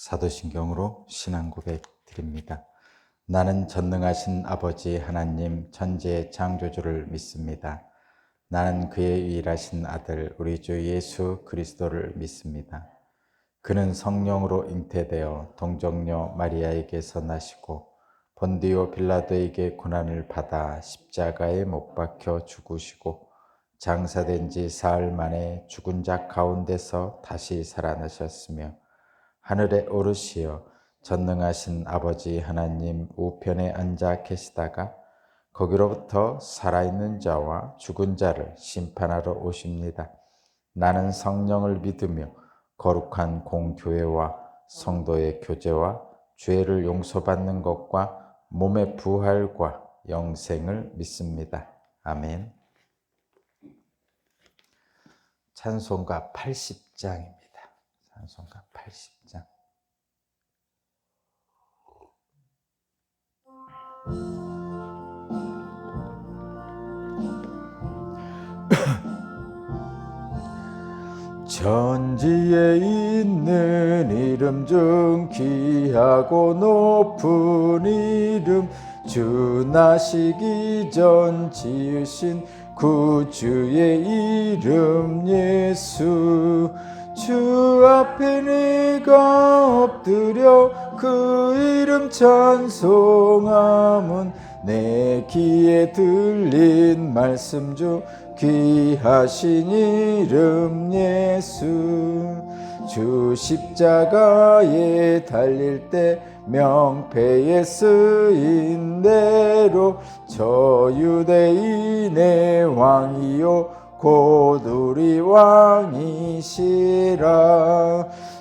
사도신경으로 신앙 고백 드립니다. 나는 전능하신 아버지 하나님 천지의 창조주를 믿습니다. 나는 그의 유일하신 아들 우리 주 예수 그리스도를 믿습니다. 그는 성령으로 잉태되어 동정녀 마리아에게서 나시고 본디오 빌라도에게 고난을 받아 십자가에 못 박혀 죽으시고 장사된 지 사흘 만에 죽은 자 가운데서 다시 살아나셨으며 하늘에 오르시어 전능하신 아버지 하나님 우편에 앉아 계시다가 거기로부터 살아있는 자와 죽은 자를 심판하러 오십니다. 나는 성령을 믿으며 거룩한 공교회와 성도의 교제와 죄를 용서받는 것과 몸의 부활과 영생을 믿습니다. 아멘. 찬송가 80장입니다. 찬송가 80장. 천지에 있는 이름 중 귀하고 높은 이름, 주 나시기 전 지으신 구주의 이름 예수. 주 앞에 내가 엎드려 그 이름 찬송함은 내 귀에 들린 말씀 중 귀하신 이름 예수. 주 십자가에 달릴 때 명패에 쓰인 대로 저 유대인의 왕이요 곧 우리 왕이시라.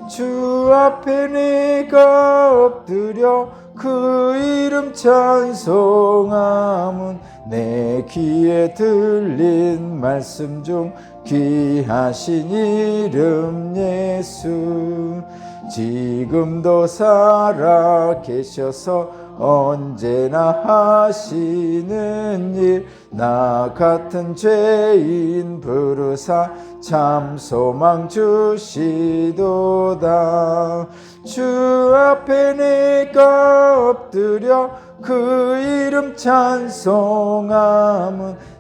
주 앞에 내가 엎드려 그 이름 찬송함은 내 귀에 들린 말씀 중 귀하신 이름 예수. 지금도 살아 계셔서 언제나 하시는 일, 나 같은 죄인 부르사 참 소망 주시도다. 주 앞에 내가 엎드려 그 이름 찬송함은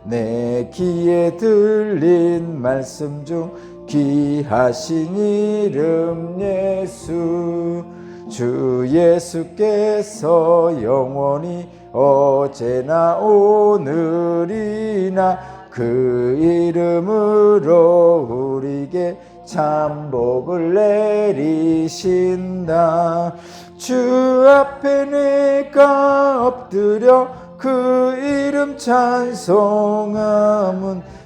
내 귀에 들린 말씀 중 귀하신 이름 예수. 주 예수께서 영원히 어제나 오늘이나 그 이름으로 우리에게 참 복을 내리신다. 주 앞에 내가 엎드려 그 이름 찬송함은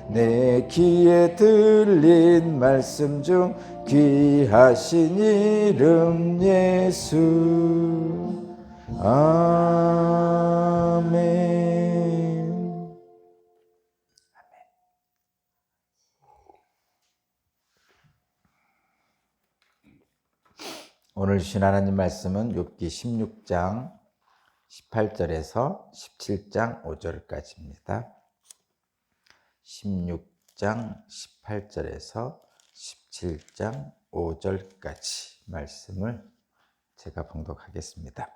내 귀에 들린 말씀 중 귀하신 이름 예수. 아멘. 오늘 주신 하나님 말씀은 욥기 16장 18절에서 17장 5절까지입니다. 16장 18절에서 17장 5절까지 말씀을 제가 봉독하겠습니다.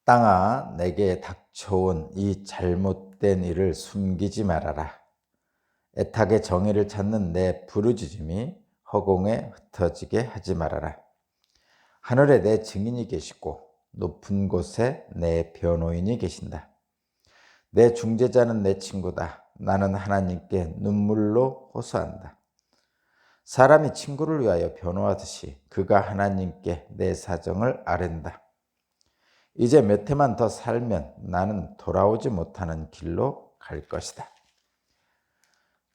땅아, 내게 닥쳐온 이 잘못된 일을 숨기지 말아라. 애타게 정의를 찾는 내 부르짖음이 허공에 흩어지게 하지 말아라. 하늘에 내 증인이 계시고 높은 곳에 내 변호인이 계신다. 내 중재자는 내 친구다. 나는 하나님께 눈물로 호소한다. 사람이 친구를 위하여 변호하듯이 그가 하나님께 내 사정을 아랜다. 이제 몇 해만 더 살면 나는 돌아오지 못하는 길로 갈 것이다.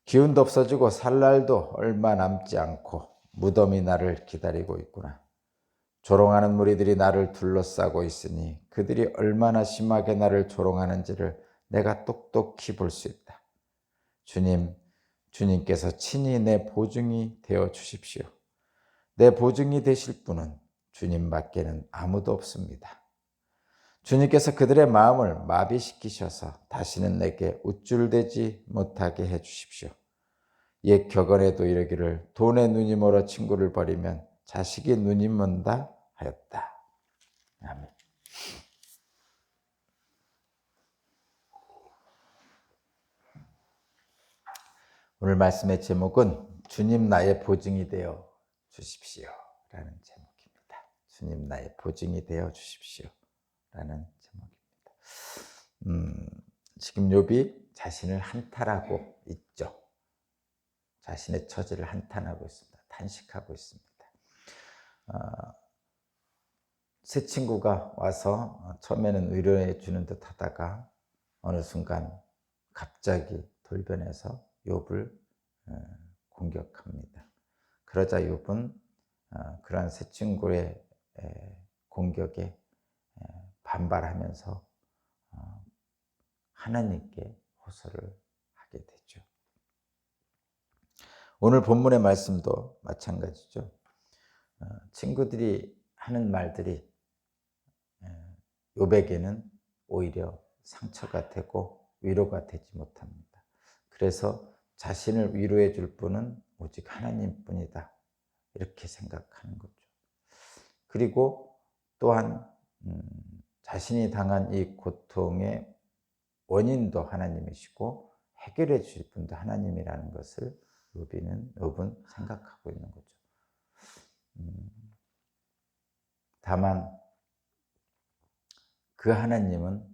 기운도 없어지고 살 날도 얼마 남지 않고 무덤이 나를 기다리고 있구나. 조롱하는 무리들이 나를 둘러싸고 있으니 그들이 얼마나 심하게 나를 조롱하는지를 내가 똑똑히 볼 수 있다. 주님께서 친히 내 보증이 되어 주십시오. 내 보증이 되실 분은 주님밖에는 아무도 없습니다. 주님께서 그들의 마음을 마비시키셔서 다시는 내게 우쭐대지 못하게 해주십시오. 옛 격언에도 이르기를 돈에 눈이 멀어 친구를 버리면 자식이 눈이 먼다 하였다. 아멘. 오늘 말씀의 제목은 주님 나의 보증이 되어 주십시오 라는 제목입니다. 주님 나의 보증이 되어 주십시오 라는 제목입니다. 지금 욥이 자신을 한탄하고 있죠. 자신의 처지를 한탄하고 있습니다. 탄식하고 있습니다. 새 친구가 와서 처음에는 위로해 주는 듯 하다가 어느 순간 갑자기 돌변해서 욥을 공격합니다. 그러자 욥은 그러한 새 친구의 공격에 반발하면서 하나님께 호소를 하게 되죠. 오늘 본문의 말씀도 마찬가지죠. 친구들이 하는 말들이 욥에게는 오히려 상처가 되고 위로가 되지 못합니다. 그래서 자신을 위로해 줄 분은 오직 하나님뿐이다 이렇게 생각하는 거죠. 그리고 또한 자신이 당한 이 고통의 원인도 하나님이시고 해결해 주실 분도 하나님이라는 것을 욥은 생각하고 있는 거죠. 다만 그 하나님은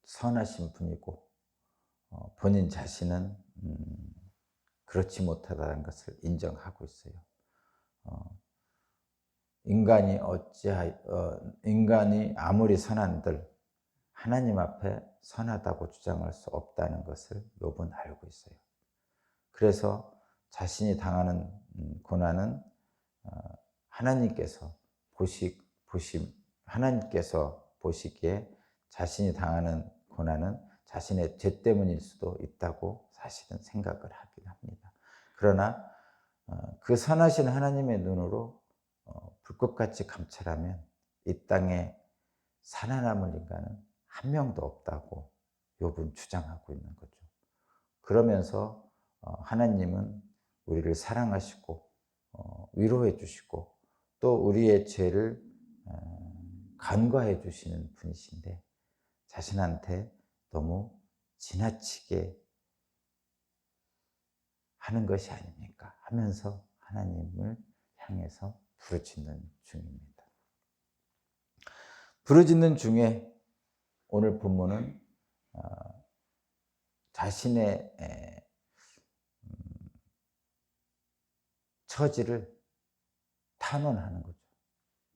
선하신 분이고 본인 자신은 그렇지 못하다는 것을 인정하고 있어요. 인간이 아무리 선한들 하나님 앞에 선하다고 주장할 수 없다는 것을 욥은 알고 있어요. 그래서 자신이 당하는 고난은 하나님께서 보시기에 자신이 당하는 고난은 자신의 죄 때문일 수도 있다고 사실은 생각을 하긴 합니다. 그러나 그 선하신 하나님의 눈으로 불꽃같이 감찰하면 이 땅에 살아남을 인간은 한 명도 없다고 욥은 주장하고 있는 거죠. 그러면서 하나님은 우리를 사랑하시고 위로해 주시고 또 우리의 죄를 간과해 주시는 분이신데 자신한테 너무 지나치게 하는 것이 아닙니까? 하면서 하나님을 향해서 부르짖는 중입니다. 부르짖는 중에 오늘 본문은 자신의 처지를 탄원하는 거죠.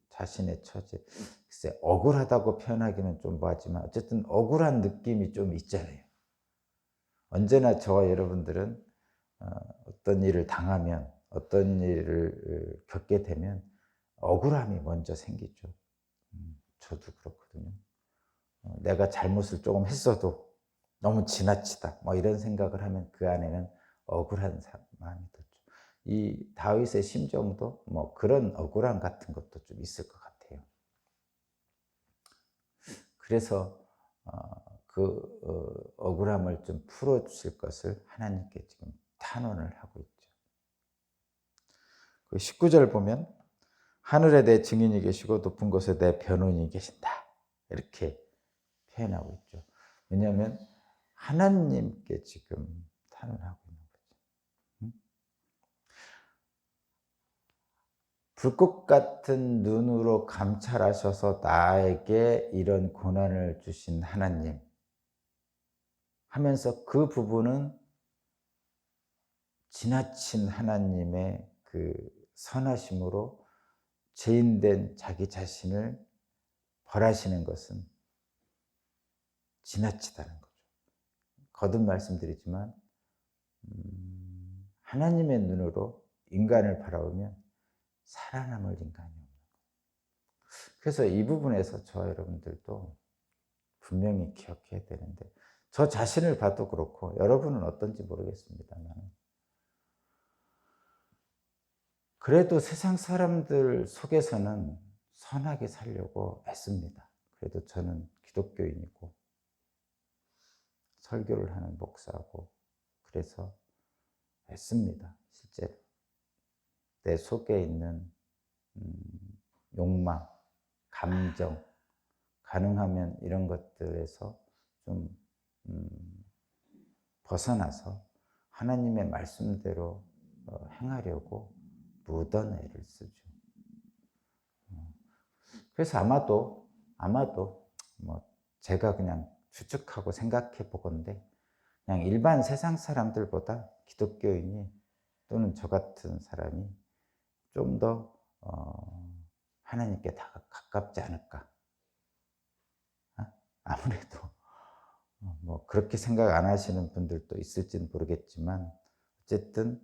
자신의 처지. 글쎄, 억울하다고 표현하기는 좀 뭐하지만 어쨌든 억울한 느낌이 좀 있잖아요. 언제나 저와 여러분들은 어떤 일을 당하면, 어떤 일을 겪게 되면 억울함이 먼저 생기죠. 저도 그렇거든요. 내가 잘못을 조금 했어도 너무 지나치다 뭐 이런 생각을 하면 그 안에는 억울한 마음이 들죠. 이 다윗의 심정도 뭐 그런 억울함 같은 것도 좀 있을 것 같아요. 그래서 그 억울함을 좀 풀어주실 것을 하나님께 지금 탄원을 하고 있죠. 그 19절 보면 하늘에 내 증인이 계시고 높은 곳에 내 변호인이 계신다 이렇게 표현하고 있죠. 왜냐하면 하나님께 지금 탄원하고 있는 거죠. 불꽃 같은 눈으로 감찰하셔서 나에게 이런 고난을 주신 하나님 하면서 그 부분은 지나친 하나님의 그 선하심으로 죄인된 자기 자신을 벌하시는 것은 지나치다는 거죠. 거듭 말씀드리지만 하나님의 눈으로 인간을 바라보면 살아남을 인간이 없는 거예요. 그래서 이 부분에서 저와 여러분들도 분명히 기억해야 되는데 저 자신을 봐도 그렇고 여러분은 어떤지 모르겠습니다만 그래도 세상 사람들 속에서는 선하게 살려고 애씁니다. 그래도 저는 기독교인이고 설교를 하는 목사고 그래서 애씁니다. 실제로 내 속에 있는 욕망, 감정, 가능하면 이런 것들에서 좀 벗어나서 하나님의 말씀대로 행하려고 무던 애를 쓰죠. 그래서 아마도 뭐 제가 그냥 추측하고 생각해 보건데, 그냥 일반 세상 사람들보다 기독교인이 또는 저 같은 사람이 좀 더 하나님께 가깝지 않을까. 아무래도 뭐 그렇게 생각 안 하시는 분들도 있을지는 모르겠지만, 어쨌든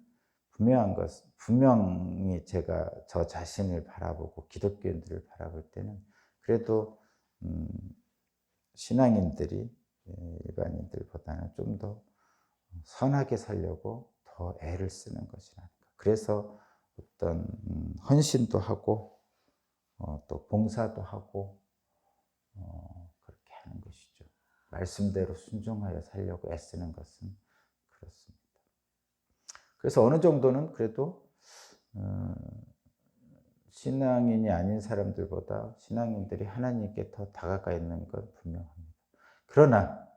분명히 제가 저 자신을 바라보고 기독교인들을 바라볼 때는 그래도 신앙인들이 일반인들보다는 좀 더 선하게 살려고 더 애를 쓰는 것이라는 거. 그래서 어떤 헌신도 하고 또 봉사도 하고 그렇게 하는 것이죠. 말씀대로 순종하여 살려고 애쓰는 것은 그렇습니다. 그래서 어느 정도는 그래도 신앙인이 아닌 사람들보다 신앙인들이 하나님께 더 다가가 있는 건 분명합니다. 그러나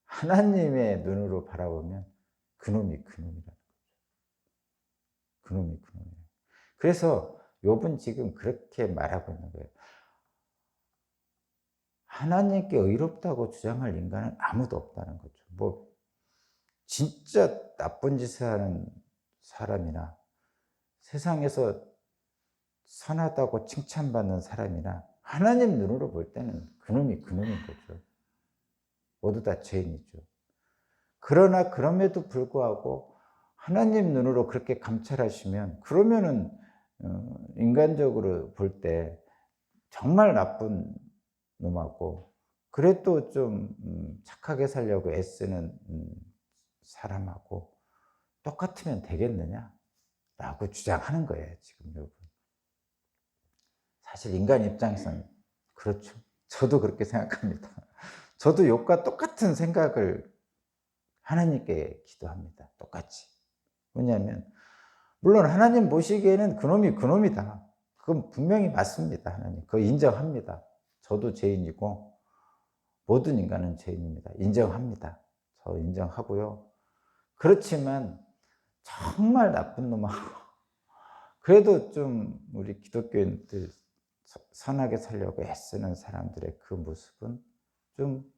하나님의 눈으로 바라보면 그놈이 그놈이라는 거죠. 그놈이 그놈이에요. 그래서 욥은 지금 그렇게 말하고 있는 거예요. 하나님께 의롭다고 주장할 인간은 아무도 없다는 거죠. 뭐 진짜 나쁜 짓을 하는 사람이나 세상에서 선하다고 칭찬받는 사람이나 하나님 눈으로 볼 때는 그놈이 그놈인 거죠. 모두 다 죄인이죠. 그러나 그럼에도 불구하고 하나님 눈으로 그렇게 감찰하시면, 그러면은 인간적으로 볼 때 정말 나쁜 놈하고 그래도 좀 착하게 살려고 애쓰는 사람하고 똑같으면 되겠느냐라고 주장하는 거예요, 지금 여러분. 사실 인간 입장에서는 그렇죠. 저도 그렇게 생각합니다. 저도 욥과 똑같은 생각을 하나님께 기도합니다. 똑같이. 왜냐하면 물론 하나님 보시기에는 그놈이 그놈이다. 그건 분명히 맞습니다. 하나님 그거 인정합니다. 저도 죄인이고 모든 인간은 죄인입니다. 인정합니다. 저 인정하고요. 그렇지만 정말 나쁜 놈하고 그래도 좀 우리 기독교인들 선하게 살려고 애쓰는 사람들의 그 모습은 좀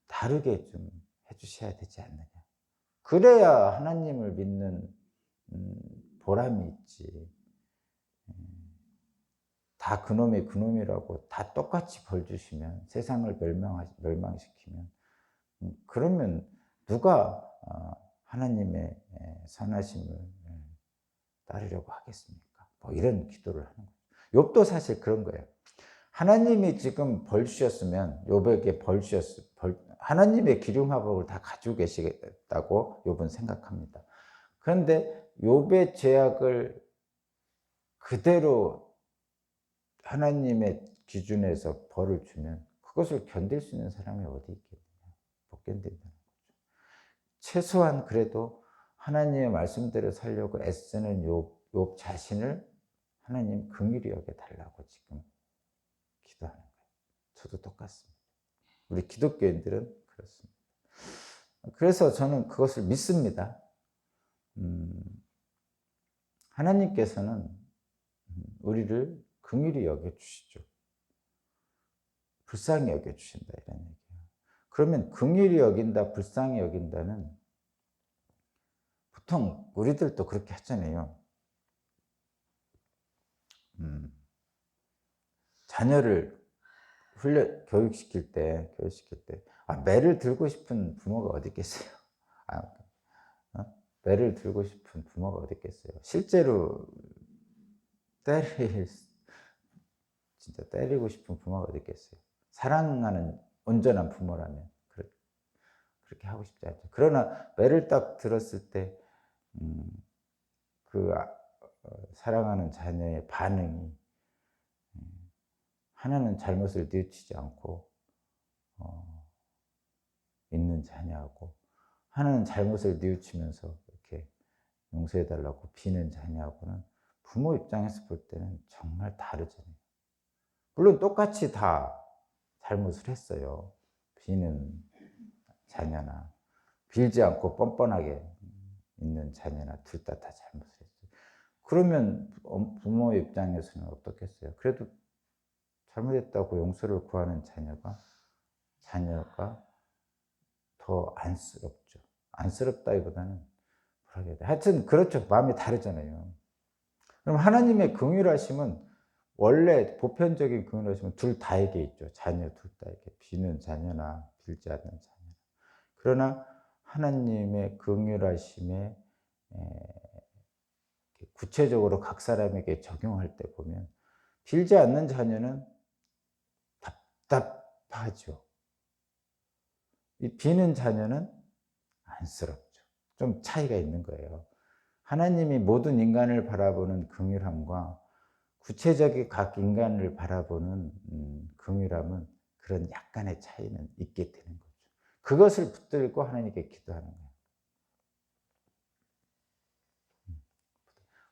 다르게 좀 해주셔야 되지 않느냐. 그래야 하나님을 믿는 보람이 있지. 다 그놈이 그놈이라고 다 똑같이 벌 주시면, 세상을 멸망시키면, 그러면 누가 하나님의 선하심을 따르려고 하겠습니까? 뭐 이런 기도를 하는 거죠. 욥도 사실 그런 거예요. 하나님이 지금 벌 주셨으면, 욥에게 하나님의 기름화복을 다 가지고 계시겠다고 욥은 생각합니다. 그런데 욥의 죄악을 그대로 하나님의 기준에서 벌을 주면 그것을 견딜 수 있는 사람이 어디 있겠느냐. 못 견딘다는 거죠. 최소한 그래도 하나님의 말씀대로 살려고 애쓰는 욥 자신을 하나님 긍휼히 여겨달라고 지금 기도하는 거예요. 저도 똑같습니다. 우리 기독교인들은 그렇습니다. 그래서 저는 그것을 믿습니다. 하나님께서는 우리를 긍휼히 여겨주시죠. 불쌍히 여겨주신다 이런 얘기예요. 그러면 긍휼히 여긴다, 불쌍히 여긴다는, 보통 우리들도 그렇게 하잖아요. 자녀를 교육시킬 때 매를 들고 싶은 부모가 어디 있겠어요? 매를 들고 싶은 부모가 어디 있겠어요? 실제로 진짜 때리고 싶은 부모가 어디 있겠어요? 사랑하는 온전한 부모라면 그렇게 하고 싶지 않죠. 그러나 매를 딱 들었을 때 사랑하는 자녀의 반응이, 하나는 잘못을 뉘우치지 않고 있는 자녀하고, 하나는 잘못을 뉘우치면서 이렇게 용서해달라고 비는 자녀하고는 부모 입장에서 볼 때는 정말 다르잖아요. 물론 똑같이 다 잘못을 했어요. 비는 자녀나 빌지 않고 뻔뻔하게 있는 자녀나 둘 다 잘못을 했어요. 그러면 부모 입장에서는 어떻겠어요? 그래도 잘못했다고 용서를 구하는 자녀가 더 안쓰럽죠. 안쓰럽다기보다는 뭐라 해야 돼? 하여튼 그렇죠. 마음이 다르잖아요. 그럼 하나님의 긍휼하심은 원래 보편적인 긍휼하심은 둘 다에게 있죠. 자녀 둘 다에게. 비는 자녀나 빌지 않는 자녀. 그러나 하나님의 긍휼하심에 구체적으로 각 사람에게 적용할 때 보면 빌지 않는 자녀는 답답하죠. 이 비는 자녀는 안쓰럽죠. 좀 차이가 있는 거예요. 하나님이 모든 인간을 바라보는 긍휼함과 구체적인 각 인간을 바라보는 긍휼함은 그런 약간의 차이는 있게 되는 거죠. 그것을 붙들고 하나님께 기도하는 거예요.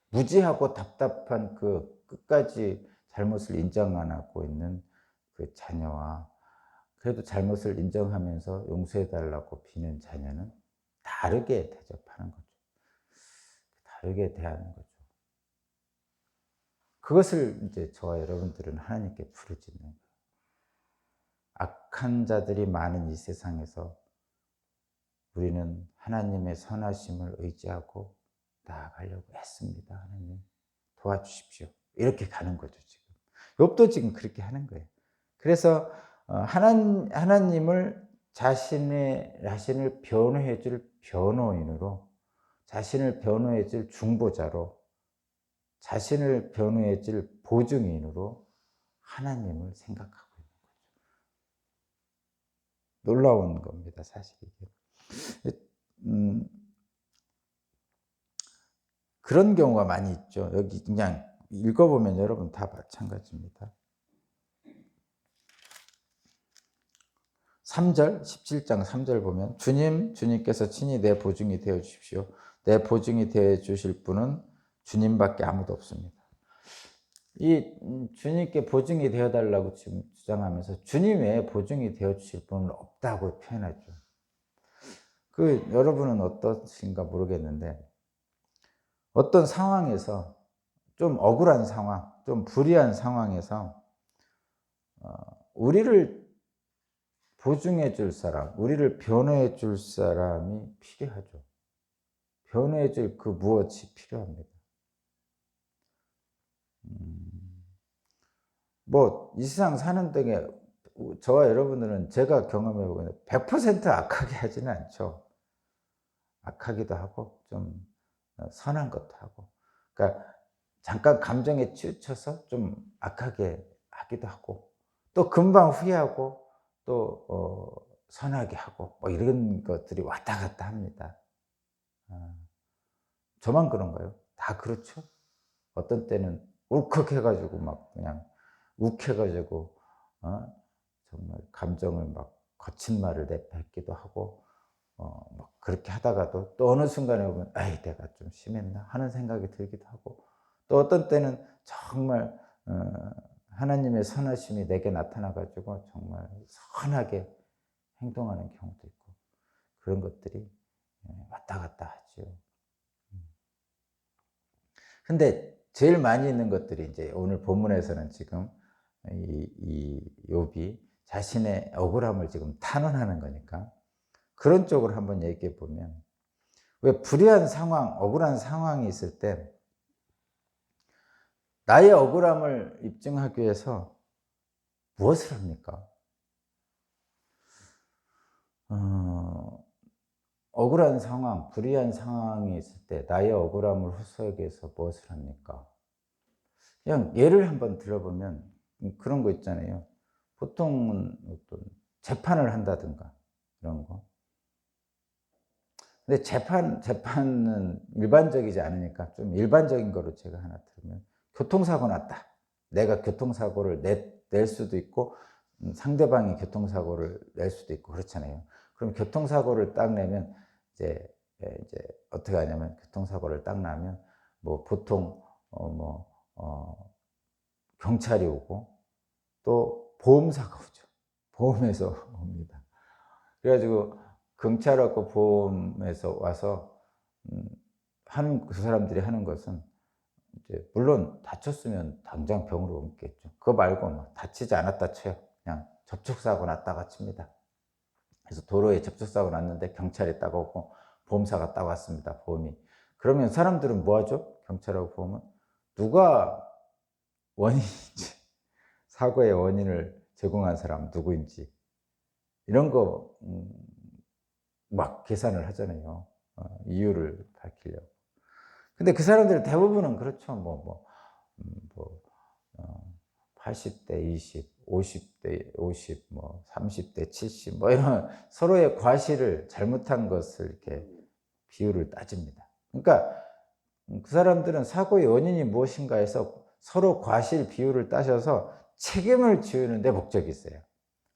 무지하고 답답한 그 끝까지 잘못을 인정 안 하고 있는 그 자녀와 그래도 잘못을 인정하면서 용서해 달라고 비는 자녀는 다르게 대접하는 거죠. 다르게 대하는 거죠. 그것을 이제 저와 여러분들은 하나님께 부르짖는 거예요. 악한 자들이 많은 이 세상에서 우리는 하나님의 선하심을 의지하고 나아가려고 했습니다. 하나님 도와주십시오. 이렇게 가는 거죠, 지금. 욥도 지금 그렇게 하는 거예요. 그래서 하나님을 자신을 변호해 줄 변호인으로, 자신을 변호해 줄 중보자로, 자신을 변호해 줄 보증인으로 하나님을 생각하고 있는 거죠. 놀라운 겁니다, 사실 이게. 그런 경우가 많이 있죠. 여기 그냥 읽어보면 여러분 다 마찬가지입니다. 3절, 17장 3절 보면 주님께서 친히 내 보증이 되어 주십시오. 내 보증이 되어 주실 분은 주님밖에 아무도 없습니다. 이 주님께 보증이 되어 달라고 지금 주장하면서 주님 외에 보증이 되어 주실 분은 없다고 표현하죠. 여러분은 어떠신가 모르겠는데 어떤 상황에서 좀 억울한 상황, 좀 불리한 상황에서 우리를 보증해 줄 사람, 우리를 변호해 줄 사람이 필요하죠. 변호해 줄 그 무엇이 필요합니다. 이 세상 사는 동안 저와 여러분들은 제가 경험해 보면 100% 악하게 하지는 않죠. 악하기도 하고 좀 선한 것도 하고. 그러니까 잠깐 감정에 치우쳐서 좀 악하게 하기도 하고 또 금방 후회하고 또 선하게 하고 이런 것들이 왔다 갔다 합니다. 저만 그런가요? 다 그렇죠? 어떤 때는 울컥해 가지고 막 그냥 욱해 가지고 정말 감정을 막 거친 말을 내뱉기도 하고 막 그렇게 하다가도 또 어느 순간에 보면 '에이 내가 좀 심했나?' 하는 생각이 들기도 하고 또 어떤 때는 정말 하나님의 선하심이 내게 나타나 가지고 정말 선하게 행동하는 경우도 있고 그런 것들이 왔다 갔다 하죠. 근데 제일 많이 있는 것들이 이제 오늘 본문에서는 지금 이 욥이 자신의 억울함을 지금 탄원하는 거니까 그런 쪽으로 한번 얘기해 보면 왜 불의한 상황, 억울한 상황이 있을 때 나의 억울함을 입증하기 위해서 무엇을 합니까? 억울한 상황, 불의한 상황이 있을 때 나의 억울함을 호소하기 위해서 무엇을 합니까? 그냥 예를 한번 들어보면 그런 거 있잖아요. 보통은 어떤 재판을 한다든가 이런 거. 근데 재판은 일반적이지 않으니까 좀 일반적인 거로 제가 하나 들으면 교통사고 났다. 내가 교통사고를 낼 수도 있고 상대방이 교통사고를 낼 수도 있고 그렇잖아요. 그럼 교통사고를 딱 내면 이제 어떻게 하냐면 교통사고를 딱 나면 보통 경찰이 오고 또 보험사가 오죠. 보험에서 옵니다. 그래가지고 경찰하고 보험에서 와서 그 사람들이 하는 것은 이제 물론 다쳤으면 당장 병으로 옮겠죠. 그거 말고 뭐 다치지 않았다 쳐요. 그냥 접촉사고 났다가 칩니다. 그래서 도로에 접촉사고 났는데 경찰이 딱 오고 보험사가 딱 왔습니다. 보험이. 그러면 사람들은 뭐 하죠? 경찰하고 보험은 누가 원인인지, 사고의 원인을 제공한 사람 누구인지 이런 거 막 계산을 하잖아요. 이유를 밝히려고. 근데 그 사람들 대부분은 그렇죠. 뭐 80대 20, 50대 50, 뭐 30대 70, 뭐 이런 서로의 과실을 잘못한 것을 이렇게 비율을 따집니다. 그러니까 그 사람들은 사고의 원인이 무엇인가 해서 서로 과실 비율을 따져서 책임을 지우는 데 목적이 있어요.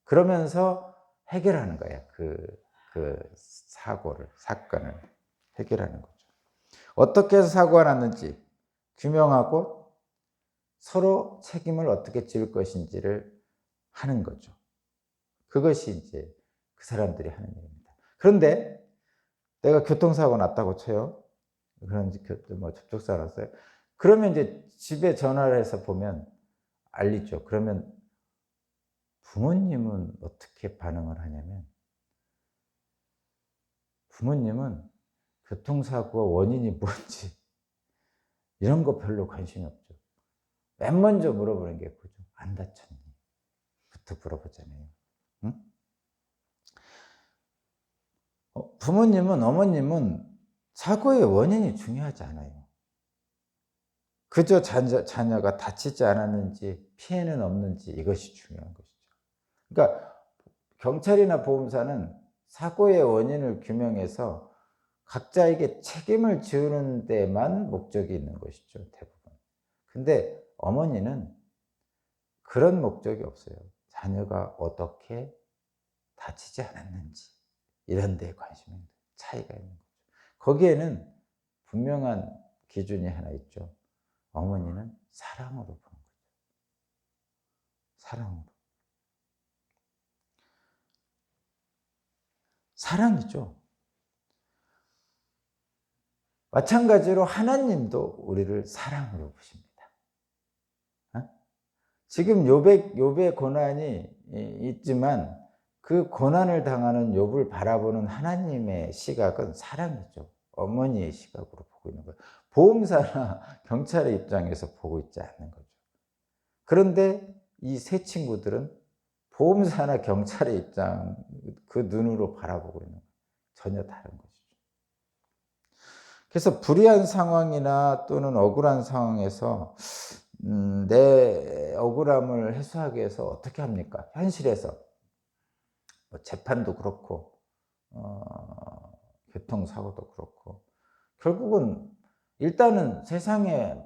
그러면서 해결하는 거예요. 그 사건을 해결하는 거죠. 어떻게 해서 사고가 났는지 규명하고 서로 책임을 어떻게 지을 것인지를 하는 거죠. 그것이 이제 그 사람들이 하는 일입니다. 그런데 내가 교통사고 났다고 쳐요. 그런 접촉사고 났어요. 그러면 이제 집에 전화를 해서 보면 알리죠. 그러면 부모님은 어떻게 반응을 하냐면 부모님은 교통사고의 원인이 뭔지 이런 거 별로 관심이 없죠. 맨 먼저 물어보는 게 그거죠. 안 다쳤니? 부터 물어보잖아요. 응? 부모님은, 어머님은 사고의 원인이 중요하지 않아요. 그저 자녀가 다치지 않았는지 피해는 없는지 이것이 중요한 것이죠. 그러니까 경찰이나 보험사는 사고의 원인을 규명해서 각자에게 책임을 지우는 데만 목적이 있는 것이죠, 대부분. 근데 어머니는 그런 목적이 없어요. 자녀가 어떻게 다치지 않았는지 이런 데에 관심이 있는 차이가 있는 거죠. 거기에는 분명한 기준이 하나 있죠. 어머니는 사랑으로 보는 거죠. 사랑으로. 사랑이죠. 마찬가지로 하나님도 우리를 사랑으로 보십니다. 지금 욥의 고난이 있지만 그 고난을 당하는 욥을 바라보는 하나님의 시각은 사랑이죠. 어머니의 시각으로 보고 있는 거예요. 보험사나 경찰의 입장에서 보고 있지 않는 거죠. 그런데 이 세 친구들은 보험사나 경찰의 입장, 그 눈으로 바라보고 있는 거예요. 전혀 다른 것이죠. 그래서 불의한 상황이나 또는 억울한 상황에서 내 억울함을 해소하기 위해서 어떻게 합니까? 현실에서 뭐 재판도 그렇고 교통사고도 그렇고 결국은 일단은 세상의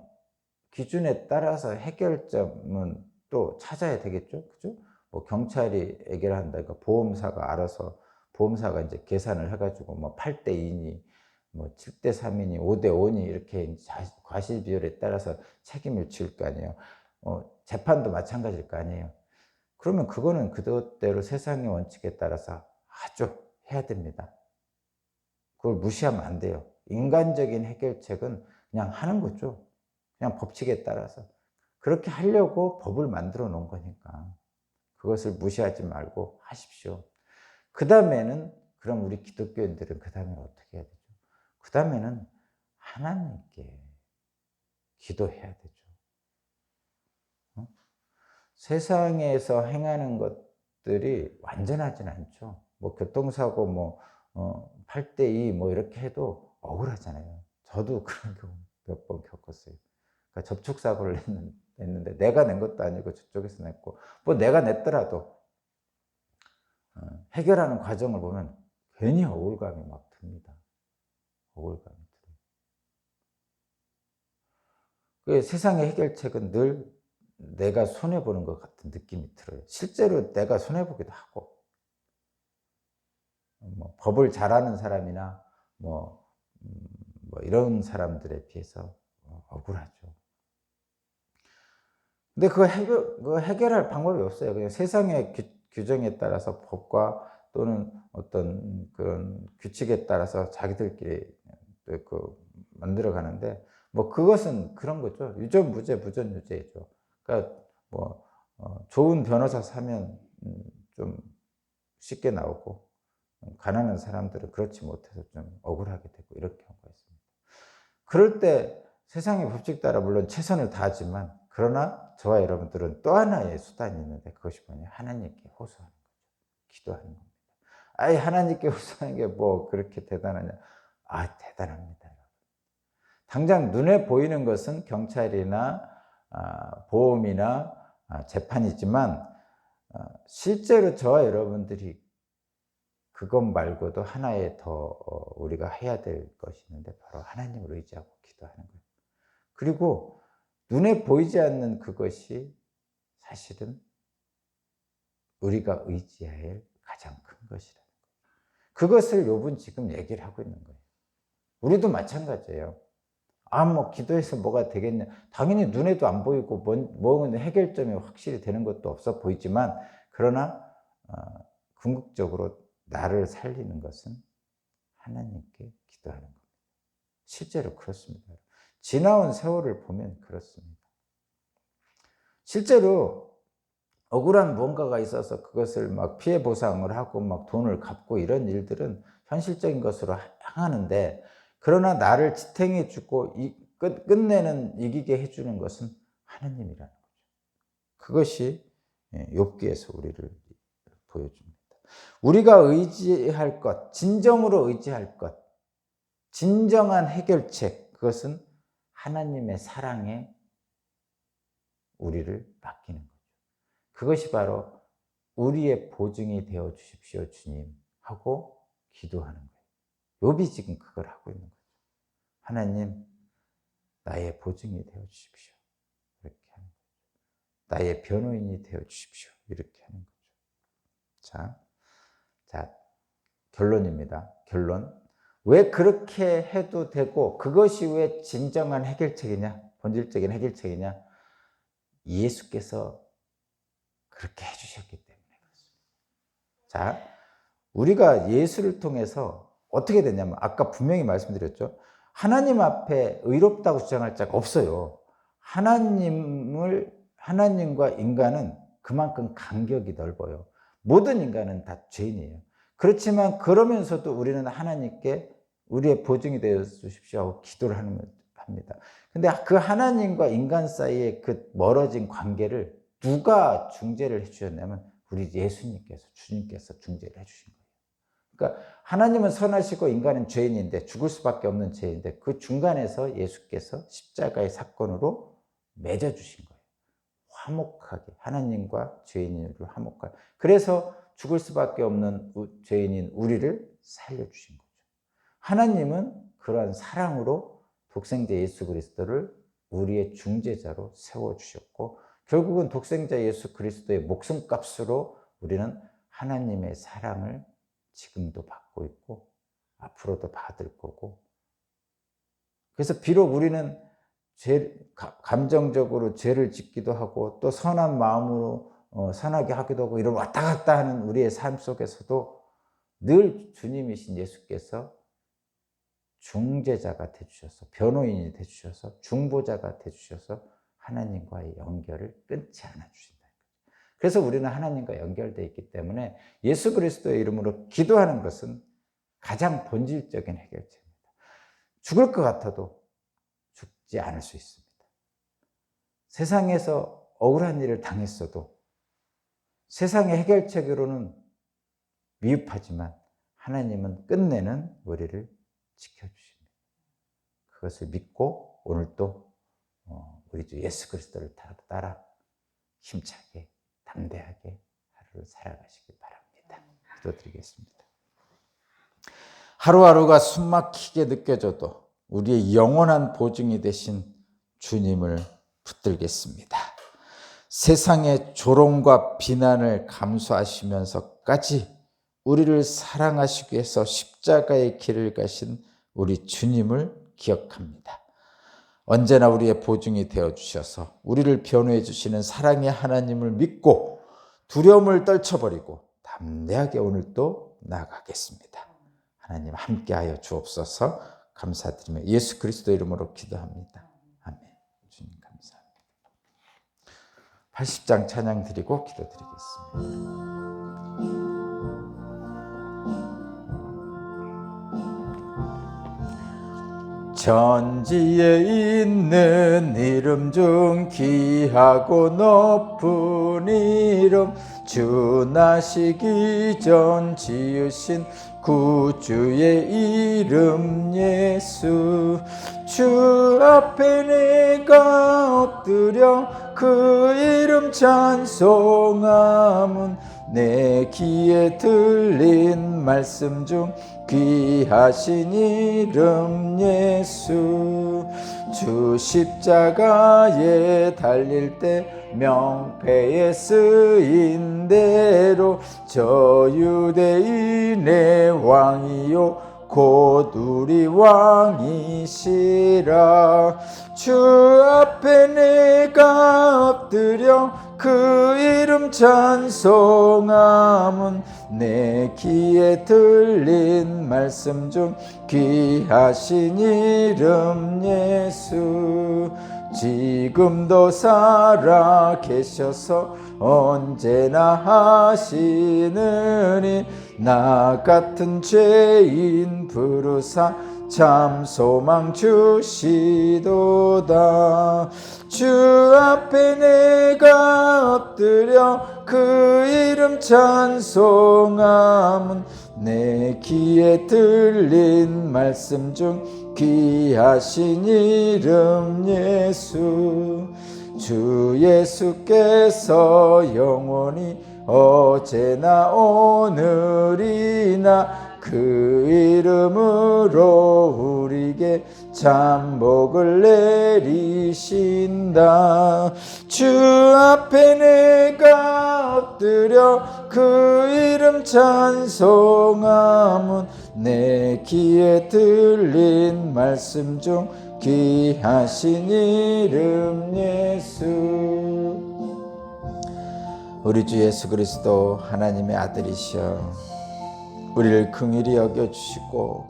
기준에 따라서 해결점은 또 찾아야 되겠죠, 그죠? 뭐 경찰이 해결한다, 그러니까 보험사가 알아서 보험사가 이제 계산을 해가지고 뭐 8대 2니 뭐 7대 3이니 5대 5니 이렇게 과실 비율에 따라서 책임을 지을 거 아니에요. 재판도 마찬가지일 거 아니에요. 그러면 그거는 그것대로 세상의 원칙에 따라서 아주 해야 됩니다. 그걸 무시하면 안 돼요. 인간적인 해결책은 그냥 하는 거죠. 그냥 법칙에 따라서. 그렇게 하려고 법을 만들어 놓은 거니까. 그것을 무시하지 말고 하십시오. 그 다음에는, 그럼 우리 기독교인들은 그 다음에 어떻게 해야 되죠? 그 다음에는 하나님께 기도해야 되죠. 세상에서 행하는 것들이 완전하진 않죠. 뭐 교통사고 뭐 8대 2 뭐 이렇게 해도 억울하잖아요. 저도 그런 경우 몇 번 겪었어요. 그러니까 접촉사고를 냈는데 내가 낸 것도 아니고 저쪽에서 냈고 뭐 내가 냈더라도 해결하는 과정을 보면 괜히 억울감이 막 듭니다. 억울감이 들어요. 그 세상의 해결책은 늘 내가 손해보는 것 같은 느낌이 들어요. 실제로 내가 손해보기도 하고, 뭐 법을 잘하는 사람이나 뭐 이런 사람들에 비해서 억울하죠. 근데 그거 해결할 방법이 없어요. 그냥 세상의 규정에 따라서 법과 또는 어떤 그런 규칙에 따라서 자기들끼리 만들어 가는데, 뭐 그것은 그런 거죠. 유전무죄, 부전유죄죠. 그러니까 뭐 좋은 변호사 사면 좀 쉽게 나오고, 가난한 사람들은 그렇지 못해서 좀 억울하게 되고 이런 경우가 있습니다. 그럴 때 세상의 법칙 따라 물론 최선을 다하지만, 그러나 저와 여러분들은 또 하나의 수단이 있는데, 그것이 뭐냐? 하나님께 호소하는 거죠. 기도하는 겁니다. 아이, 하나님께 호소하는 게 뭐 그렇게 대단하냐? 아, 대단합니다. 당장 눈에 보이는 것은 경찰이나 보험이나 재판이지만, 실제로 저와 여러분들이 그것 말고도 하나의 더 우리가 해야 될 것이 있는데, 바로 하나님을 의지하고 기도하는 거예요. 그리고 눈에 보이지 않는 그것이 사실은 우리가 의지해야 할 가장 큰 것이라는 거예요. 그것을 욥은 지금 얘기를 하고 있는 거예요. 우리도 마찬가지예요. 뭐 기도해서 뭐가 되겠냐. 당연히 눈에도 안 보이고 뭐 해결점이 확실히 되는 것도 없어 보이지만, 그러나 궁극적으로 나를 살리는 것은 하나님께 기도하는 겁니다. 실제로 그렇습니다. 지나온 세월을 보면 그렇습니다. 실제로 억울한 무언가가 있어서 그것을 막 피해 보상을 하고 막 돈을 갚고 이런 일들은 현실적인 것으로 향하는데, 그러나 나를 지탱해 주고 끝내는 이기게 해주는 것은 하나님이라는 거죠. 그것이 욥기에서 우리를 보여줍니다. 우리가 의지할 것, 진정으로 의지할 것, 진정한 해결책, 그것은 하나님의 사랑에 우리를 맡기는 거죠. 그것이 바로 우리의 보증이 되어 주십시오 주님 하고 기도하는 거예요. 욥이 지금 그걸 하고 있는 거죠. 하나님, 나의 보증이 되어 주십시오. 이렇게 하는 거죠. 나의 변호인이 되어 주십시오. 이렇게 하는 거죠. 자, 결론입니다. 결론. 왜 그렇게 해도 되고, 그것이 왜 진정한 해결책이냐? 본질적인 해결책이냐? 예수께서 그렇게 해주셨기 때문에 그렇습니다. 자, 우리가 예수를 통해서 어떻게 되냐면, 아까 분명히 말씀드렸죠. 하나님 앞에 의롭다고 주장할 자가 없어요. 하나님과 인간은 그만큼 간격이 넓어요. 모든 인간은 다 죄인이에요. 그렇지만 그러면서도 우리는 하나님께 우리의 보증이 되어 주십시오 하고 기도를 합니다. 근데 그 하나님과 인간 사이의 그 멀어진 관계를 누가 중재를 해주셨냐면, 우리 예수님께서, 주님께서 중재를 해주신 거예요. 그러니까 하나님은 선하시고 인간은 죄인인데, 죽을 수밖에 없는 죄인인데, 그 중간에서 예수께서 십자가의 사건으로 맺어주신 거예요. 화목하게, 하나님과 죄인을 화목하게. 그래서 죽을 수밖에 없는 죄인인 우리를 살려주신 거죠. 하나님은 그러한 사랑으로 독생자 예수 그리스도를 우리의 중재자로 세워주셨고, 결국은 독생자 예수 그리스도의 목숨값으로 우리는 하나님의 사랑을 지금도 받고 있고 앞으로도 받을 거고, 그래서 비록 우리는 감정적으로 죄를 짓기도 하고 또 선한 마음으로 선하게 하기도 하고, 이런 왔다 갔다 하는 우리의 삶 속에서도 늘 주님이신 예수께서 중재자가 되주셔서, 변호인이 되주셔서, 중보자가 되주셔서 하나님과의 연결을 끊지 않아 주신다. 그래서 우리는 하나님과 연결되어 있기 때문에 예수 그리스도의 이름으로 기도하는 것은 가장 본질적인 해결책입니다. 죽을 것 같아도 죽지 않을 수 있습니다. 세상에서 억울한 일을 당했어도 세상의 해결책으로는 미흡하지만, 하나님은 끝내는 우리를 지켜주십니다. 그것을 믿고 오늘도 우리 주 예수 그리스도를 따라 힘차게 담대하게 하루를 살아가시기 바랍니다. 기도드리겠습니다. 하루하루가 숨막히게 느껴져도 우리의 영원한 보증이 되신 주님을 붙들겠습니다. 세상의 조롱과 비난을 감수하시면서까지 우리를 사랑하시기 위해서 십자가의 길을 가신 우리 주님을 기억합니다. 언제나 우리의 보증이 되어주셔서 우리를 변호해 주시는 사랑의 하나님을 믿고 두려움을 떨쳐버리고 담대하게 오늘도 나아가겠습니다. 하나님 함께하여 주옵소서. 감사드리며 예수 그리스도 이름으로 기도합니다. 아멘. 주님 감사합니다. 80장 찬양 드리고 기도드리겠습니다. 천지에 있는 이름 중 귀하고 높은 이름, 주 나시기 전 지으신 구주의 이름 예수. 주 앞에 내가 엎드려 그 이름 찬송함은 내 귀에 들린 말씀 중 귀하신 이름 예수. 주 십자가에 달릴 때 명패에 쓰인 대로 저 유대인의 왕이요 곧 우리 왕이시라. 주 앞에 내가 엎드려 그 이름 찬송함은 내 귀에 들린 말씀 중 귀하신 이름 예수. 지금도 살아 계셔서 언제나 하시느니 나 같은 죄인 부르사 참 소망 주시도다. 주 앞에 내가 엎드려 그 이름 찬송함은 내 귀에 들린 말씀 중 귀하신 이름 예수. 주 예수께서 영원히 어제나 오늘이나 그 이름으로 우리에게 참 복을 내리신다. 주 앞에 내가 엎드려 그 이름 찬송함은 내 귀에 들린 말씀 중 귀하신 이름 예수. 우리 주 예수 그리스도 하나님의 아들이시여 우리를 긍휼히 여겨주시고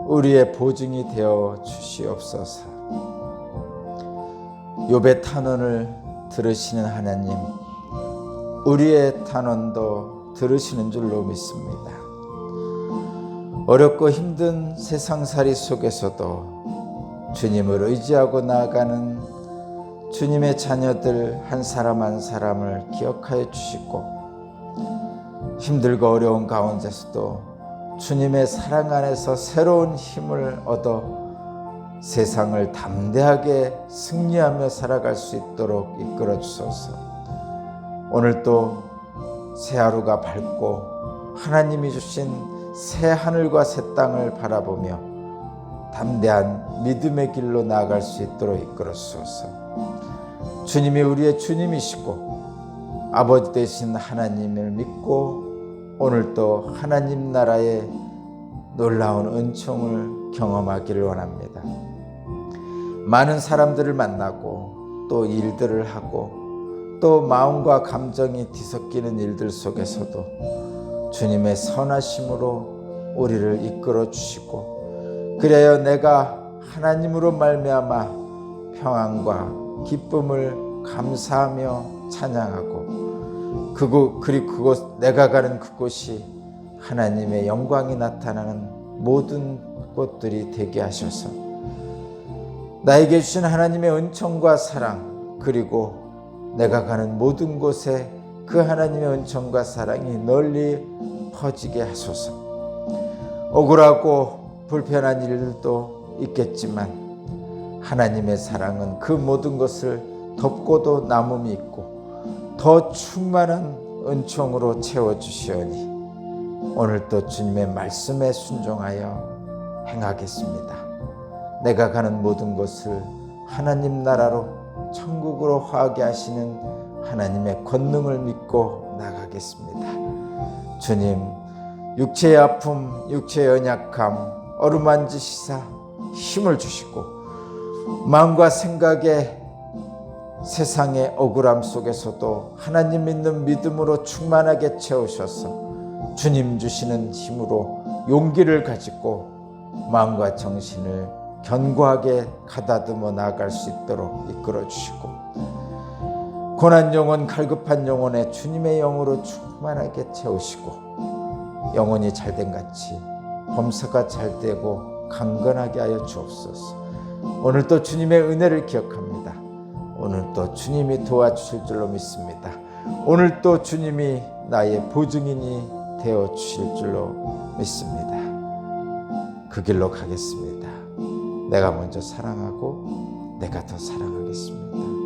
우리의 보증이 되어 주시옵소서. 욥의 탄원을 들으시는 하나님, 우리의 탄원도 들으시는 줄로 믿습니다. 어렵고 힘든 세상살이 속에서도 주님을 의지하고 나아가는 주님의 자녀들 한 사람 한 사람을 기억하여 주시고 힘들고 어려운 가운데서도 주님의 사랑 안에서 새로운 힘을 얻어 세상을 담대하게 승리하며 살아갈 수 있도록 이끌어 주소서. 오늘도 새 하루가 밝고 하나님이 주신 새 하늘과 새 땅을 바라보며 담대한 믿음의 길로 나아갈 수 있도록 이끌어 주소서. 주님이 우리의 주님이시고 아버지 되신 하나님을 믿고 오늘도 하나님 나라의 놀라운 은총을 경험하기를 원합니다. 많은 사람들을 만나고 또 일들을 하고 또 마음과 감정이 뒤섞이는 일들 속에서도 주님의 선하심으로 우리를 이끌어 주시고 그래야 내가 하나님으로 말미암아 평안과 기쁨을 감사하며 찬양하고 그리고 그곳 내가 가는 그곳이 하나님의 영광이 나타나는 모든 곳들이 되게 하셔서 나에게 주신 하나님의 은총과 사랑 그리고 내가 가는 모든 곳에 그 하나님의 은총과 사랑이 널리 퍼지게 하소서. 억울하고 불편한 일들도 있겠지만 하나님의 사랑은 그 모든 것을 덮고도 남음이 있고 더 충만한 은총으로 채워주시오니 오늘도 주님의 말씀에 순종하여 행하겠습니다. 내가 가는 모든 것을 하나님 나라로 천국으로 화하게 하시는 하나님의 권능을 믿고 나가겠습니다. 주님, 육체의 아픔, 육체의 연약함 어루만지시사 힘을 주시고 마음과 생각에 세상의 억울함 속에서도 하나님 믿는 믿음으로 충만하게 채우셔서 주님 주시는 힘으로 용기를 가지고 마음과 정신을 견고하게 가다듬어 나아갈 수 있도록 이끌어 주시고, 고난 영혼, 갈급한 영혼에 주님의 영으로 충만하게 채우시고, 영혼이 잘된 같이 범사가 잘되고 강건하게 하여 주옵소서. 오늘도 주님의 은혜를 기억합니다. 오늘도 주님이 도와주실 줄로 믿습니다. 오늘도 주님이 나의 보증인이 되어 주실 줄로 믿습니다. 그 길로 가겠습니다. 내가 먼저 사랑하고 내가 더 사랑하겠습니다.